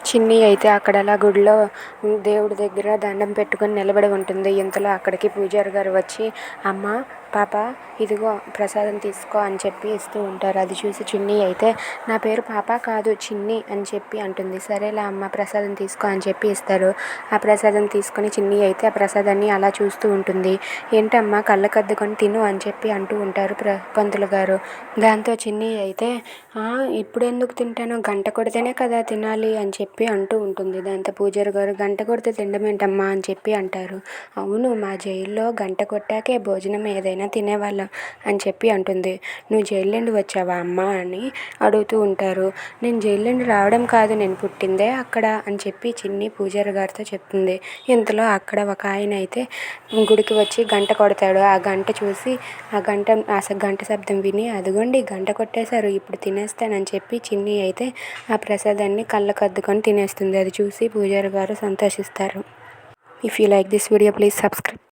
చిన్ని అయితే అక్కడ అలా గుడిలో దేవుడి దగ్గర దండం పెట్టుకొని నిలబడి ఉంటుంది. ఇంతలో అక్కడికి పూజారి గారు వచ్చి, అమ్మ పాప ఇదిగో ప్రసాదం తీసుకో అని చెప్పి ఇస్తూ ఉంటారు. అది చూసి చిన్ని అయితే నా పేరు పాప కాదు చిన్ని అని చెప్పి అంటుంది. సరేలే అమ్మ ప్రసాదం తీసుకో అని చెప్పి ఇస్తారు. ఆ ప్రసాదం తీసుకొని చిన్ని అయితే ఆ ప్రసాదాన్ని అలా చూస్తూ ఉంటుంది. ఏంటమ్మా కళ్ళకద్దుకొని తిను అని చెప్పి అంటూ ఉంటారు పంతులు గారు. దాంతో చిన్ని అయితే ఇప్పుడెందుకు తింటాను, గంట కొడితేనే కదా తినాలి అని చెప్పి అంటూ ఉంటుంది. దాంతో పూజారి గారు గంట కొడితే తినడమేంటమ్మా అని చెప్పి అంటారు. అవును, మా జైల్లో గంట కొట్టాకే భోజనం ఏదైనా తినేవాళ్ళం అని చెప్పి అంటుంది. నువ్వు జైలు నుండి వచ్చావా అమ్మ అని అడుగుతూ ఉంటారు. నేను జైలు నుండి రావడం కాదు, నేను పుట్టిందే అక్కడ అని చెప్పి చిన్ని పూజారి గారితో చెప్తుంది. ఇంతలో అక్కడ ఒక ఆయన అయితే గుడికి వచ్చి గంట కొడతాడు. ఆ గంట చూసి గంట శబ్దం విని అదిగోండి గంట కొట్టేశారు, ఇప్పుడు తినేస్తానని చెప్పి చిన్ని అయితే ఆ ప్రసాదాన్ని కళ్ళకద్దుకొని తినేస్తుంది. అది చూసి పూజారి గారు సంతోషిస్తారు. If you like this video please subscribe.